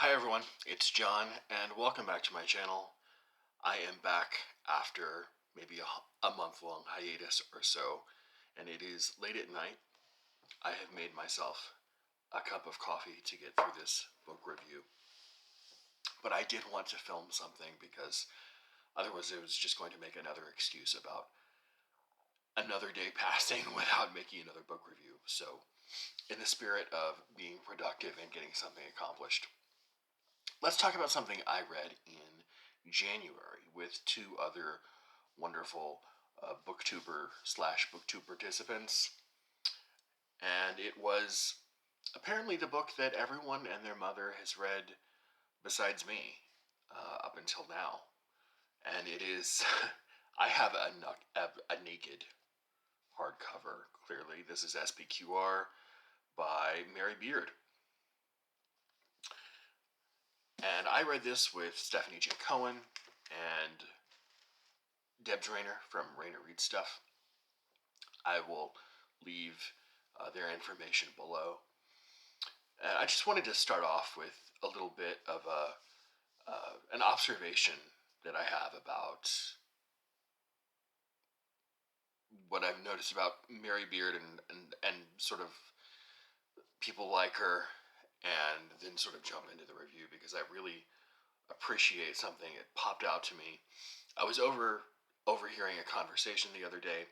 Hi everyone, it's John, and welcome back to my channel. I am back after maybe a month-long hiatus or so, and it is late at night. I have made myself a cup of coffee to get through this book review. But I did want to film something because otherwise it was just going to make another excuse about another day passing without making another book review. So, in the spirit of being productive and getting something accomplished, let's talk about something I read in January with two other wonderful booktuber/booktube participants. And it was apparently the book that everyone and their mother has read besides me up until now. And it is, I have a naked hardcover, clearly. This is SPQR by Mary Beard. And I read this with Stephanie J. Cohen and Deb Drainer from Rainer Reads Stuff. I will leave their information below. And I just wanted to start off with a little bit of an observation that I have about what I've noticed about Mary Beard and sort of people like her, and then sort of jump into the review because I really appreciate something. It popped out to me. I was overhearing a conversation the other day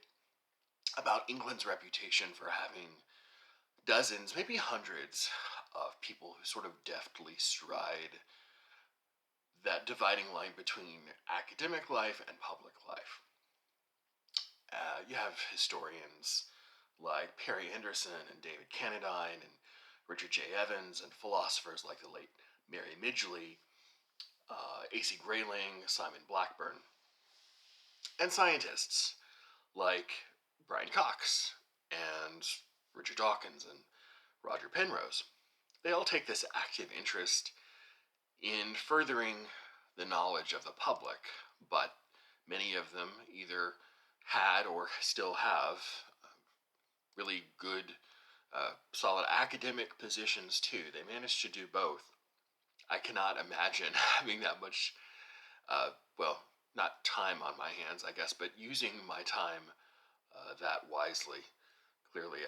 about England's reputation for having dozens, maybe hundreds, of people who sort of deftly stride that dividing line between academic life and public life. You have historians like Perry Anderson and David Cannadine and Richard J. Evans, and philosophers like the late Mary Midgley, A.C. Grayling, Simon Blackburn, and scientists like Brian Cox and Richard Dawkins and Roger Penrose. They all take this active interest in furthering the knowledge of the public, but many of them either had or still have really good, solid academic positions too. They managed to do both. I cannot imagine having that much, not time on my hands, I guess, but using my time that wisely. Clearly,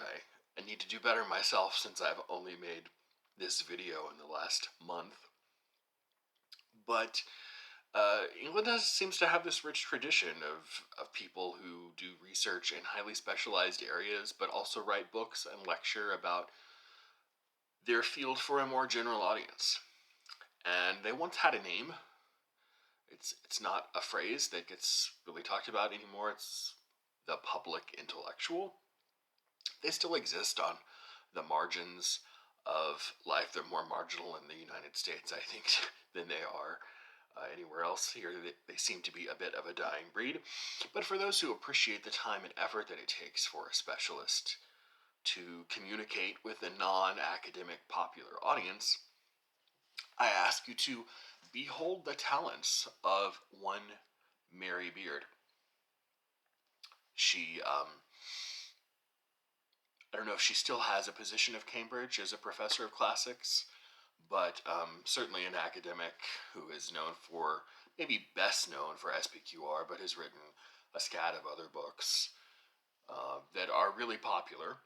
I need to do better myself since I've only made this video in the last month. But England seems to have this rich tradition of people who do research in highly specialized areas, but also write books and lecture about their field for a more general audience. And they once had a name. It's not a phrase that gets really talked about anymore. It's the public intellectual. They still exist on the margins of life. They're more marginal in the United States, I think, than they are anywhere else. Here they seem to be a bit of a dying breed. But for those who appreciate the time and effort that it takes for a specialist to communicate with a non-academic popular audience, I ask you to behold the talents of one Mary Beard. She, I don't know if she still has a position at Cambridge as a professor of classics, but certainly an academic who is known for, maybe best known for SPQR, but has written a scad of other books that are really popular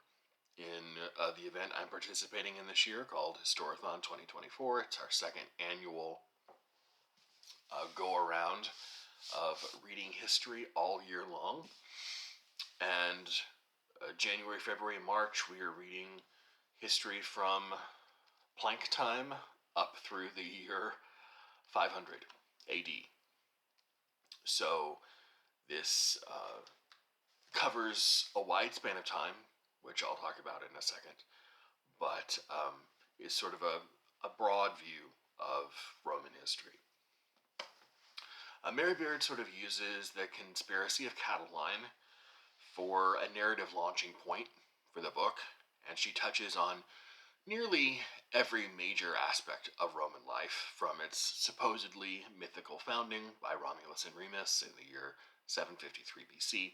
in the event I'm participating in this year called Historathon 2024. It's our second annual go-around of reading history all year long. And January, February, and March, we are reading history from Planck time up through the year 500 AD. So this covers a wide span of time, which I'll talk about in a second, but is sort of a broad view of Roman history. Mary Beard sort of uses the conspiracy of Catiline for a narrative launching point for the book, and she touches on nearly every major aspect of Roman life, from its supposedly mythical founding by Romulus and Remus in the year 753 BC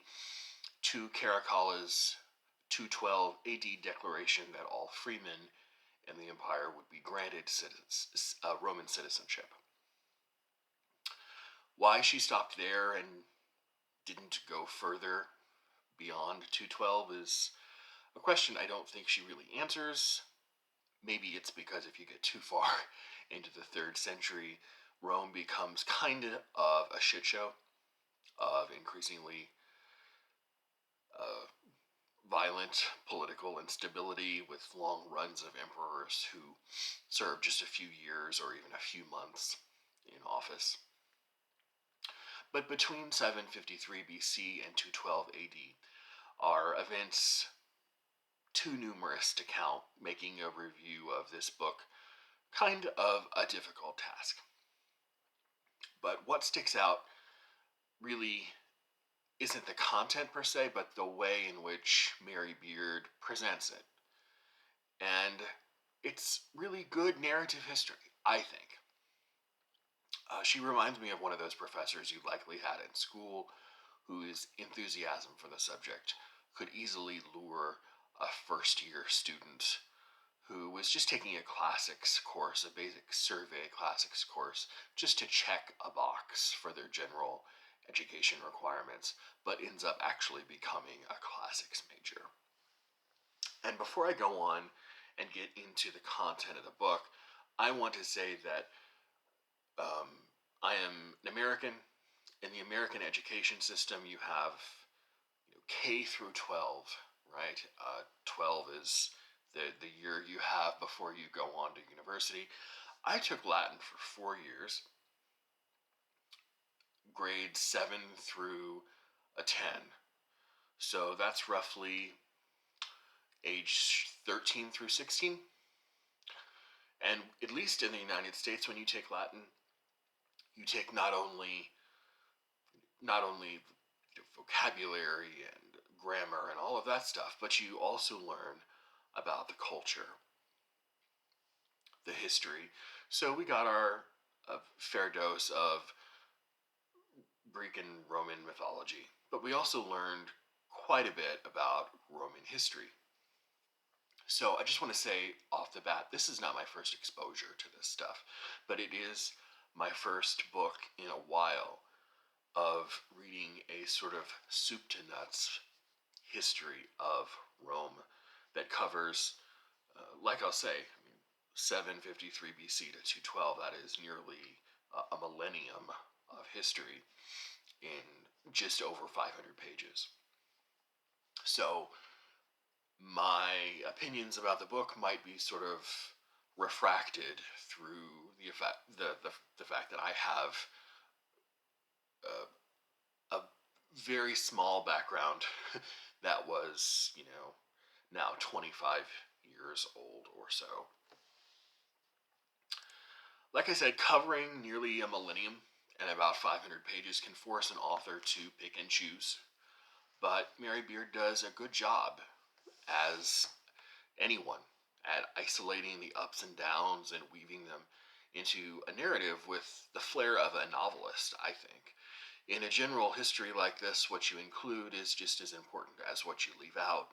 to Caracalla's 212 AD declaration that all freemen in the Empire would be granted Roman citizenship. Why she stopped there and didn't go further beyond 212 is a question I don't think she really answers. Maybe it's because if you get too far into the 3rd century, Rome becomes kind of a shit show of increasingly violent political instability with long runs of emperors who serve just a few years or even a few months in office. But between 753 BC and 212 AD are events too numerous to count, making a review of this book kind of a difficult task. But what sticks out really isn't the content per se, but the way in which Mary Beard presents it. And it's really good narrative history, I think. She reminds me of one of those professors you likely had in school whose enthusiasm for the subject could easily lure a first-year student who was just taking a classics course, a basic survey classics course, just to check a box for their general education requirements, but ends up actually becoming a classics major. And before I go on and get into the content of the book, I want to say that I am an American. In the American education system, you have K through 12, right? 12 is the year you have before you go on to university. I took Latin for 4 years, grades 7 through a 10. So that's roughly age 13 through 16. And at least in the United States, when you take Latin, you take not only vocabulary and grammar and all of that stuff, but you also learn about the culture, the history. So we got our fair dose of Greek and Roman mythology, but we also learned quite a bit about Roman history. So I just want to say off the bat, this is not my first exposure to this stuff, but it is my first book in a while of reading a sort of soup to nuts history of Rome that covers, like I'll say, 753 BC to 212. That is nearly a millennium of history in just over 500 pages. So my opinions about the book might be sort of refracted through the fact that I have a very small background that was, now 25 years old or so. Like I said, covering nearly a millennium and about 500 pages can force an author to pick and choose, but Mary Beard does a good job, as anyone, at isolating the ups and downs and weaving them into a narrative with the flair of a novelist, I think. In a general history like this, what you include is just as important as what you leave out.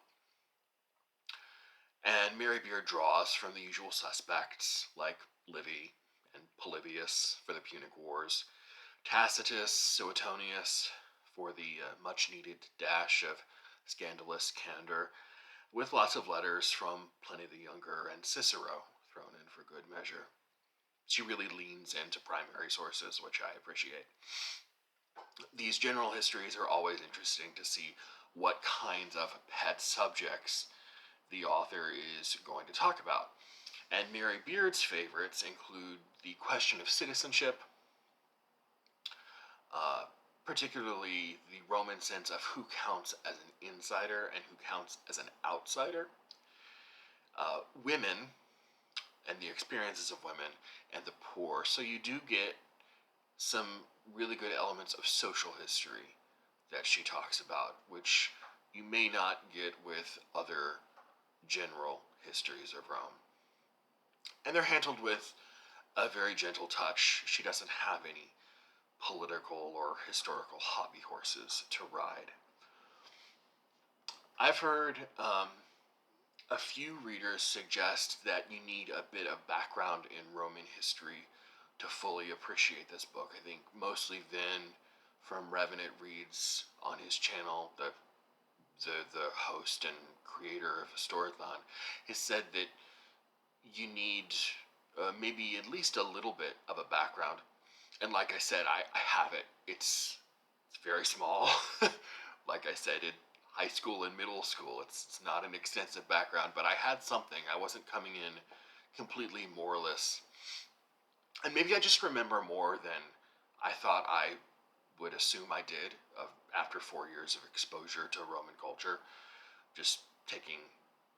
And Mary Beard draws from the usual suspects, like Livy and Polybius for the Punic Wars, Tacitus, Suetonius for the much-needed dash of scandalous candor, with lots of letters from Pliny the Younger and Cicero thrown in for good measure. She really leans into primary sources, which I appreciate. These general histories are always interesting to see what kinds of pet subjects the author is going to talk about. And Mary Beard's favorites include the question of citizenship, particularly the Roman sense of who counts as an insider and who counts as an outsider, women and the experiences of women, and the poor. So you do get some really good elements of social history that she talks about, which you may not get with other general histories of Rome. And they're handled with a very gentle touch. She doesn't have any political or historical hobby horses to ride. I've heard a few readers suggest that you need a bit of background in Roman history to fully appreciate this book. I think mostly Vin from Revenant Reads on his channel, the host and creator of Historathon, has said that you need maybe at least a little bit of a background. And like I said, I have it. It's very small. Like I said, in high school and middle school, it's not an extensive background, but I had something. I wasn't coming in completely moralist. And maybe I just remember more than I thought I would assume I did after 4 years of exposure to Roman culture, just taking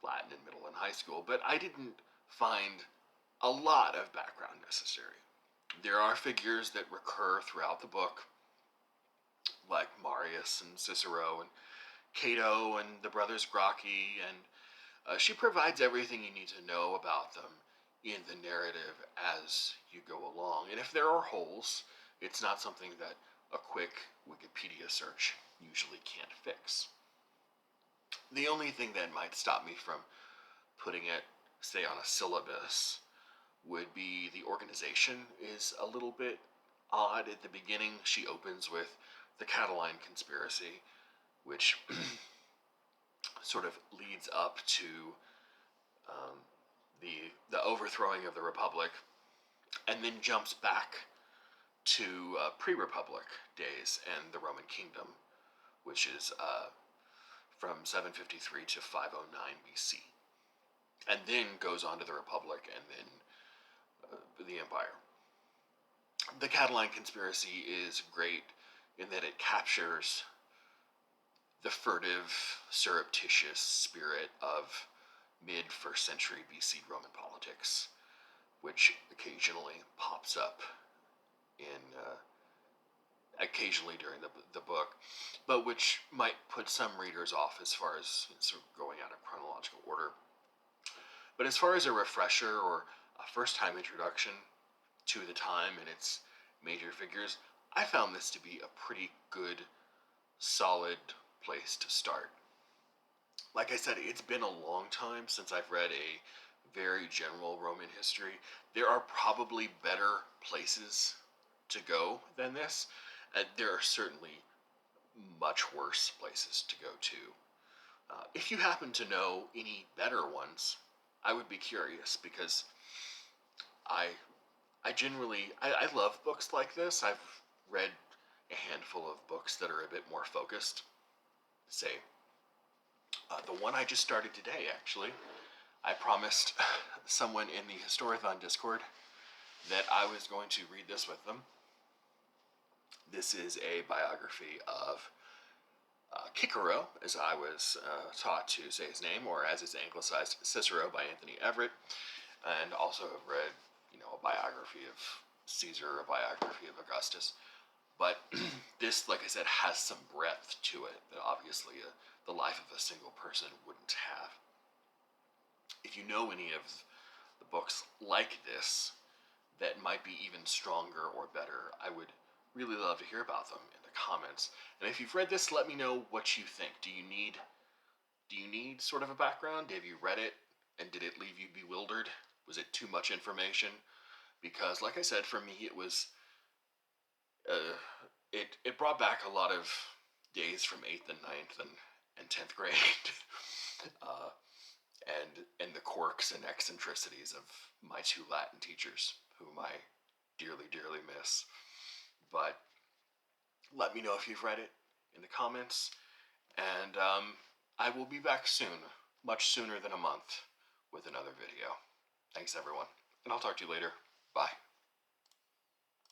Latin in middle and high school. But I didn't find a lot of background necessary. There are figures that recur throughout the book, like Marius and Cicero and Cato and the brothers Gracchi, and she provides everything you need to know about them in the narrative as you go along. And if there are holes, it's not something that a quick Wikipedia search usually can't fix. The only thing that might stop me from putting it, say, on a syllabus would be the organization is a little bit odd. At the beginning, she opens with the Catiline conspiracy, which sort of leads up to um, the overthrowing of the Republic, and then jumps back to pre-Republic days and the Roman Kingdom, which is from 753 to 509 BC, and then goes on to the Republic and then the Empire. The Catiline conspiracy is great in that it captures the furtive, surreptitious spirit of mid-1st century BC Roman politics, which occasionally pops up in occasionally during the book, but which might put some readers off as far as sort of going out of chronological order. But as far as a refresher or a first-time introduction to the time and its major figures, I found this to be a pretty good, solid place to start. Like I said, it's been a long time since I've read a very general Roman history. There are probably better places to go than this. There are certainly much worse places to go to. If you happen to know any better ones, I would be curious, because I I love books like this. I've read a handful of books that are a bit more focused. Say, the one I just started today, actually. I promised someone in the Historathon Discord that I was going to read this with them. This is a biography of Cicero, as I was taught to say his name, or as it's anglicized, Cicero by Anthony Everett, and also have read, a biography of Caesar, a biography of Augustus. But this, like I said, has some breadth to it that obviously the life of a single person wouldn't have. If you know any of the books like this that might be even stronger or better, I would really love to hear about them in the comments. And if you've read this, let me know what you think. Do you need sort of a background? Have you read it and did it leave you bewildered? Was it too much information? Because, like I said, for me it was it brought back a lot of days from 8th and 9th and 10th grade. uh, and the quirks and eccentricities of my two Latin teachers, whom I dearly, dearly miss. But let me know if you've read it in the comments, and I will be back soon, much sooner than a month, with another video. Thanks, everyone, and I'll talk to you later. Bye.